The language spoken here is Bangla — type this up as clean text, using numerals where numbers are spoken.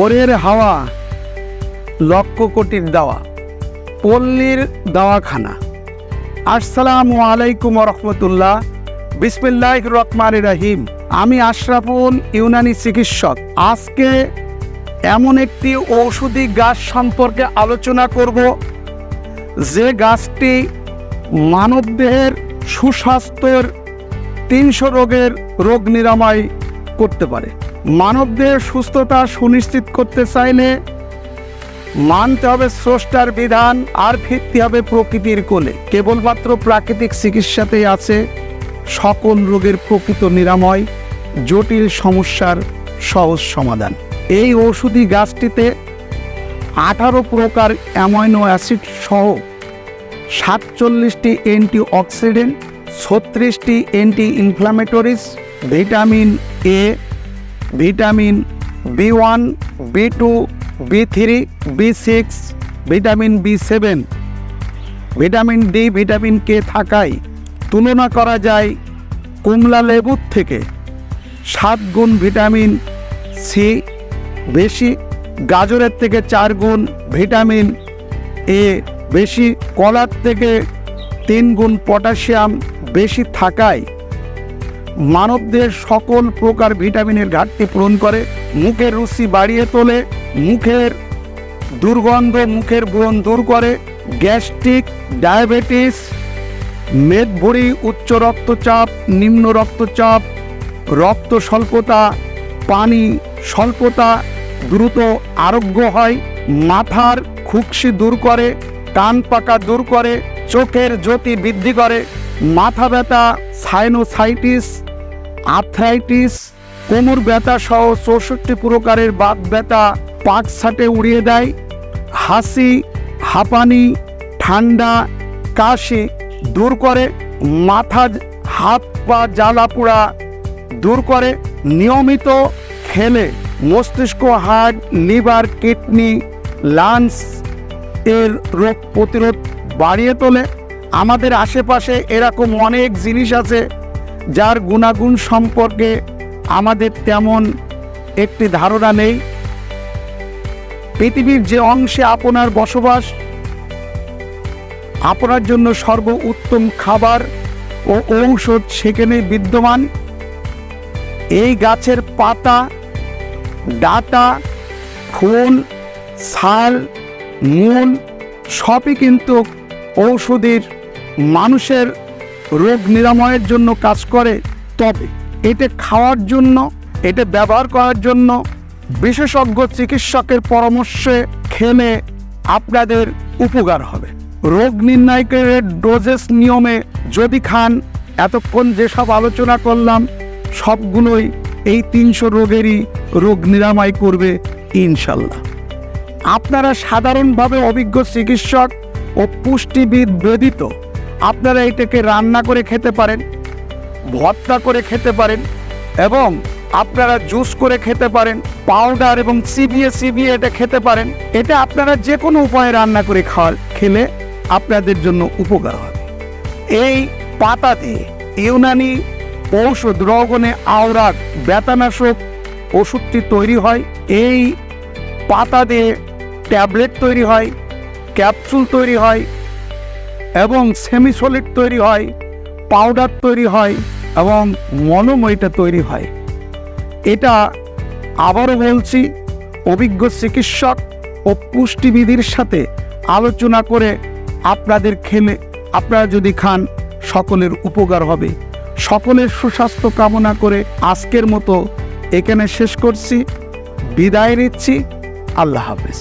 ভোরের হাওয়া লক্ষ কোটির দাওয়া, পল্লীর দাওয়াখানা। আসসালামু আলাইকুম রহমতুল্লাহ। বিসমিল্লাহির রহমানির রহিম। আমি আশরাফুল, ইউনানি চিকিৎসক। আজকে এমন একটি ঔষধি গাছ সম্পর্কে আলোচনা করব, যে গাছটি মানবদেহের সুস্বাস্থ্যের 300 রোগের রোগ নিরাময় করতে পারে। মানবদেহের সুস্থতা সুনিশ্চিত করতে চাইলে মানতে হবে স্রষ্টার বিধান আর ফিরতে হবে প্রকৃতির কোলে। কেবলমাত্র প্রাকৃতিক চিকিৎসাতেই আছে সকল রোগের প্রকৃত নিরাময়, জটিল সমস্যার সহজ সমাধান। এই ঔষধি গাছটিতে 18 প্রকার অ্যামাইনো অ্যাসিড সহ 47টি অ্যান্টিঅক্সিডেন্ট, 36টি anti inflammatories, vitamin A, vitamin B1, B2, B3, B6, vitamin B7, vitamin D, vitamin K থাকায় তুলনা করা যায় কমলা লেবুর থেকে 7 গুণ ভিটামিন সি বেশি, গাজরের থেকে 4 গুণ ভিটামিন এ বেশি, কলার থেকে 3 গুণ পটাশিয়াম বেশি থাকায় মানবদেহের সকল প্রকার ভিটামিনের ঘাটতি পূরণ করে, মুখের রুচি বাড়িয়ে তোলে, মুখের দুর্গন্ধ, মুখের ব্রণ দূর করে, গ্যাস্ট্রিক, ডায়াবেটিস, মেদভুঁড়ি, উচ্চ রক্তচাপ, নিম্ন রক্তচাপ, রক্ত স্বল্পতা, পানি স্বল্পতা দ্রুত আরোগ্য হয়, মাথার খুকশি দূর করে, কান পাকা দূর করে, চোখের জ্যোতি বৃদ্ধি করে, মাথা ব্যথা, সাইনোসাইটিস, আর্থ্রাইটিস, কোমর ব্যথা সহ 64 প্রকারের বাত ব্যথা পাকছাটে উড়িয়ে দেয়, হাসি, হাঁপানি, ঠান্ডা, কাশি দূর করে, মাথা, হাত পা জ্বালা পোড়া দূর করে। নিয়মিত খেলে মস্তিষ্ক, হার্ট, লিভার, কিডনি, লাংস এর রোগ প্রতিরোধ বাড়িয়ে তোলে। আমাদের আশেপাশে এরকম অনেক জিনিস আছে যার গুণাগুণ সম্পর্কে আমাদের তেমন একটি ধারণা নেই। পৃথিবীর যে অংশে আপনার বসবাস, আপনার জন্য সর্বোত্তম খাবার ও ঔষধ সেখানে বিদ্যমান। এই গাছের পাতা, ডাঁটা, ফুল, ছাল, মূল সবই কিন্তু ঔষধির মানুষের রোগ নিরাময়ের জন্য কাজ করে। তবে এটা খাওয়ার জন্য, এটা ব্যবহার করার জন্য বিশেষজ্ঞ চিকিৎসকের পরামর্শে খেলে আপনাদের উপকার হবে। রোগ নির্ণয়কের ডোজেস নিয়মে যদি খান, এতক্ষণ যেসব আলোচনা করলাম সবগুলোই এই 300 রোগেরই রোগ নিরাময় করবে ইনশাল্লাহ। আপনারা সাধারণভাবে অভিজ্ঞ চিকিৎসক ও পুষ্টিবিদ ব্যতীত আপনারা এটাকে রান্না করে খেতে পারেন, ভর্তা করে খেতে পারেন, এবং আপনারা জুস করে খেতে পারেন, পাউডার এবং চিবিয়ে এটা খেতে পারেন। এটা আপনারা যে কোনো উপায়ে রান্না করে খেলে আপনাদের জন্য উপকার হবে। এই পাতা দিয়ে ইউনানি ঔষধ রগনে আওরাক ব্যথানাশক ওষুধটি তৈরি হয়। এই পাতা দিয়ে ট্যাবলেট তৈরি হয়, ক্যাপসুল তৈরি হয়, এবং সেমিসলিড তৈরি হয়, পাউডার তৈরি হয়, এবং মনোময়টা তৈরি হয়। এটা আবারও বলছি, অভিজ্ঞ চিকিৎসক ও পুষ্টিবিদের সাথে আলোচনা করে আপনাদের খেলে, আপনারা যদি খান সকলের উপকার হবে। সকলের সুস্বাস্থ্য কামনা করে আজকের মতো এখানে শেষ করছি, বিদায় নিচ্ছি। আল্লাহ হাফেজ।